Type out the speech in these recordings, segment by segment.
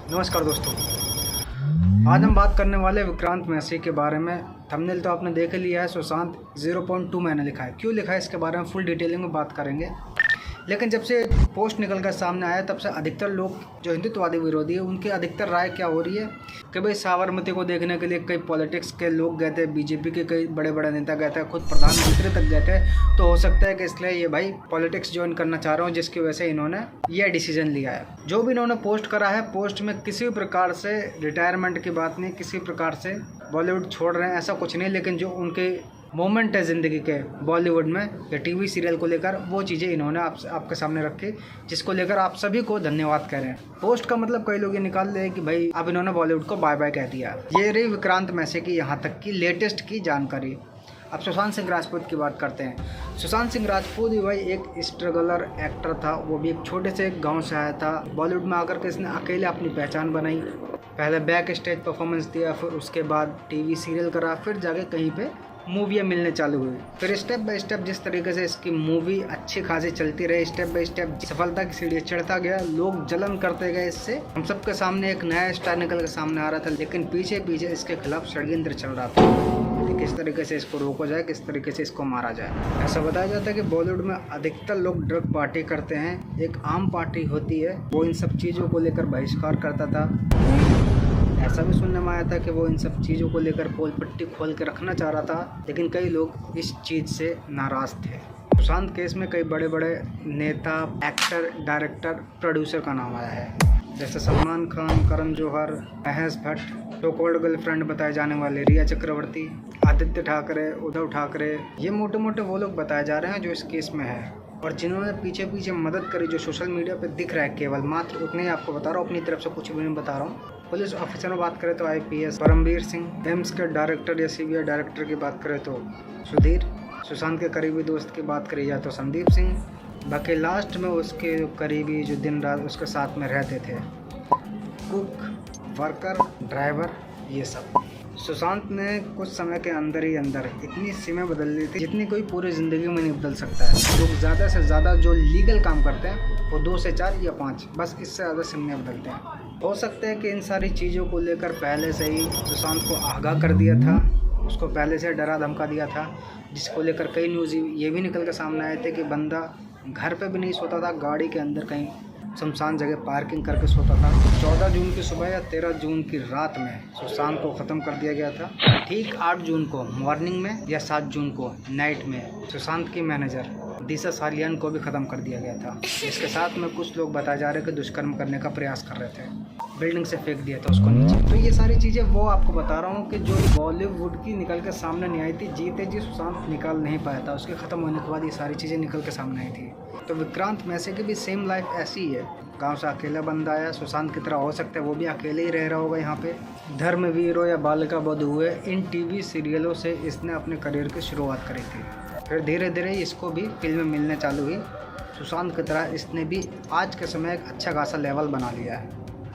नमस्कार दोस्तों, आज हम बात करने वाले विक्रांत मैसी के बारे में। थंबनेल तो आपने देख लिया है, सुशांत 0.2 मैंने लिखा है। क्यों लिखा है इसके बारे में फुल डिटेलिंग में बात करेंगे। लेकिन जब से पोस्ट निकल कर सामने आया तब से अधिकतर लोग जो हिंदुत्ववादी विरोधी है उनकी अधिकतर राय क्या हो रही है कि भाई साबरमती को देखने के लिए कई पॉलिटिक्स के लोग गए थे, बीजेपी के कई बड़े बड़े नेता गए थे, खुद प्रधानमंत्री तक गए थे। तो हो सकता है कि इसलिए ये भाई पॉलिटिक्स ज्वाइन करना चाह रहा हूँ, जिसकी वजह से इन्होंने यह डिसीजन लिया है। जो भी इन्होंने पोस्ट करा है, पोस्ट में किसी भी प्रकार से रिटायरमेंट की बात नहीं, किसी प्रकार से बॉलीवुड छोड़ रहे हैं ऐसा कुछ नहीं। लेकिन जो उनके मोमेंट है ज़िंदगी के बॉलीवुड में या टीवी सीरियल को लेकर, वो चीज़ें इन्होंने आपके सामने रखी, जिसको लेकर आप सभी को धन्यवाद कह रहे हैं। पोस्ट का मतलब कई लोग ये निकाल रहे हैं कि भाई अब इन्होंने बॉलीवुड को बाय बाय कह दिया। ये रही विक्रांत मैसी की यहाँ तक की लेटेस्ट की जानकारी। अब सुशांत सिंह राजपूत की बात करते हैं। सुशांत सिंह राजपूत भी भाई एक स्ट्रगलर एक्टर था। वो भी एक छोटे से एक गाँव से आया था। बॉलीवुड में आकर के इसने अकेले अपनी पहचान बनाई। पहले बैक स्टेज परफॉर्मेंस दिया, फिर उसके बाद टीवी सीरियल करा, फिर जाके कहीं पे मूवियाँ मिलने चालू हुई। फिर स्टेप बाय स्टेप जिस तरीके से इसकी मूवी अच्छी खासी चलती रही, स्टेप बाय स्टेप सफलता की सीढ़ी चढ़ता गया, लोग जलन करते गए इससे। हम सबके सामने एक नया स्टार निकल के सामने आ रहा था, लेकिन पीछे पीछे इसके खिलाफ षड्यंत्र चल रहा था कि किस तरीके से इसको रोका जाए, किस तरीके से इसको मारा जाए। ऐसा बताया जाता है कि बॉलीवुड में अधिकतर लोग ड्रग पार्टी करते हैं। एक आम पार्टी होती है, वो इन सब चीज़ों को लेकर बहिष्कार करता था। ऐसा भी सुनने में आया था कि वो इन सब चीज़ों को लेकर पोल पट्टी खोल के रखना चाह रहा था, लेकिन कई लोग इस चीज़ से नाराज़ थे। सुशांत केस में कई बड़े बड़े नेता, एक्टर, डायरेक्टर, प्रोड्यूसर का नाम आया है, जैसे Salman Khan, Karan Johar, Mahesh Bhatt, so called girlfriend बताए जाने वाले रिया चक्रवर्ती, आदित्य ठाकरे, उद्धव ठाकरे। ये मोटे मोटे वो लोग बताए जा रहे हैं जो इस केस में है और जिन्होंने पीछे पीछे मदद करी, जो सोशल मीडिया पे दिख रहा है। केवल मात्र उतने ही आपको बता रहा हूँ, अपनी तरफ से कुछ भी नहीं बता रहा हूँ। पुलिस ऑफिसर में बात करें तो IPS परमवीर सिंह, एम्स के डायरेक्टर या CBI डायरेक्टर की बात करें तो सुधीर, सुशांत के करीबी दोस्त की बात करी जाए तो संदीप सिंह, बाकी लास्ट में उसके करीबी जो दिन रात उसके साथ में रहते थे, कुक, वर्कर, ड्राइवर, ये सब। सुशांत ने कुछ समय के अंदर ही अंदर इतनी सिमें बदल ली थी जितनी कोई पूरी ज़िंदगी में नहीं बदल सकता है। लोग ज़्यादा से ज़्यादा जो लीगल काम करते हैं वो 2 से 4 या 5, बस इससे ज़्यादा सिमें बदलते हैं। हो सकता है कि इन सारी चीज़ों को लेकर पहले से ही सुशांत को आगाह कर दिया था, उसको पहले से डरा धमका दिया था, जिसको लेकर कई न्यूज़ ये भी निकल कर सामने आए थे कि बंदा घर पे भी नहीं सोता था, गाड़ी के अंदर कहीं शमशान जगह पार्किंग करके सोता था। 14 जून की सुबह या 13 जून की रात में सुशांत को ख़त्म कर दिया गया था। ठीक 8 जून को मॉर्निंग में या 7 जून को नाइट में सुशांत की मैनेजर दिशा सालियान को भी ख़त्म कर दिया गया था। इसके साथ में कुछ लोग बताए जा रहे हैं कि दुष्कर्म करने का प्रयास कर रहे थे, बिल्डिंग से फेंक दिया था उसको नीचे। तो ये सारी चीज़ें वो आपको बता रहा हूँ कि जो बॉलीवुड की निकल के सामने नहीं आई थी, जीते जी सुशांत निकाल नहीं पाया था। उसके ख़त्म होने के बाद ये सारी चीज़ें निकल के सामने आई थी। तो विक्रांत मैसी की भी सेम लाइफ ऐसी ही है। गांव से अकेला बंदा आया, सुशांत की तरह हो सकता है वो भी अकेले ही रह रहा होगा यहाँ पे। धर्मवीर हो या बालिका बधू हुए, इन टीवी सीरियलों से इसने अपने करियर की शुरुआत करी थी। फिर धीरे धीरे इसको भी फिल्में मिलने चालू हुई। सुशांत की तरह इसने भी आज के समय एक अच्छा खासा लेवल बना लिया है।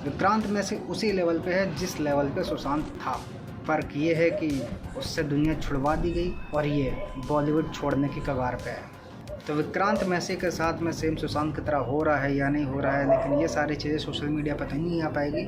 विक्रांत मैसी उसी लेवल पे है जिस लेवल पे सुशांत था। फ़र्क ये है कि उससे दुनिया छुड़वा दी गई और ये बॉलीवुड छोड़ने की कगार पे है। तो विक्रांत मैसी के साथ में सेम सुशांत की तरह हो रहा है या नहीं हो रहा है, लेकिन ये सारी चीज़ें सोशल मीडिया पर तो नहीं आ पाएगी।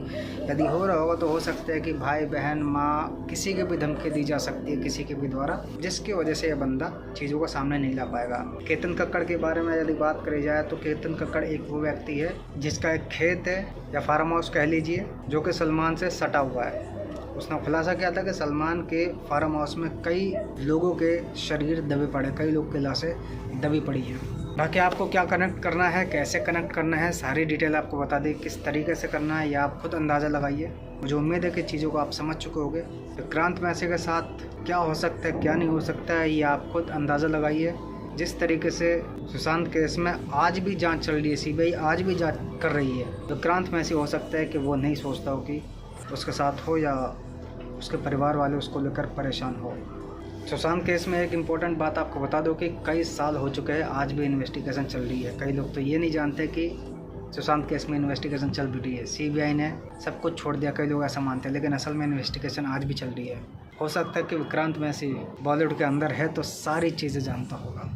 यदि हो रहा होगा तो हो सकता है कि भाई बहन माँ किसी के भी धमकी दी जा सकती है, किसी के भी द्वारा, जिसकी वजह से ये बंदा चीज़ों को सामने नहीं ला पाएगा। केतन कक्कड़ के बारे में यदि बात करी जाए तो केतन कक्कड़ एक वो व्यक्ति है जिसका एक खेत है या फार्म हाउस कह लीजिए, जो कि सलमान से सटा हुआ है। उसने खुलासा किया था कि सलमान के फार्म हाउस में कई लोगों के शरीर दबे पड़े, कई लोग की लाशें दबी पड़ी हैं। बाकी आपको क्या कनेक्ट करना है, कैसे कनेक्ट करना है, सारी डिटेल आपको बता दें। किस तरीके से करना है या आप खुद अंदाज़ा लगाइए। मुझे उम्मीद है कि चीज़ों को आप समझ चुके होंगे। विक्रांत मैसी के साथ क्या हो सकता है, क्या नहीं हो सकता है, ये आप खुद अंदाज़ा लगाइए। जिस तरीके से सुशांत केस में आज भी जाँच चल रही है, CBI आज भी जाँच कर रही है, विक्रांत मैसी हो सकता है कि वो नहीं सोचता हो कि उसके साथ हो या उसके परिवार वाले उसको लेकर परेशान हो। सुशांत केस में एक इम्पोर्टेंट बात आपको बता दो कि कई साल हो चुके हैं, आज भी इन्वेस्टिगेशन चल रही है। कई लोग तो ये नहीं जानते कि सुशांत केस में इन्वेस्टिगेशन चल भी रही है। CBI ने सब कुछ छोड़ दिया, कई लोग ऐसा मानते हैं, लेकिन असल में इन्वेस्टिगेशन आज भी चल रही है। हो सकता है कि विक्रांत मैसी बॉलीवुड के अंदर है तो सारी चीज़ें जानता होगा।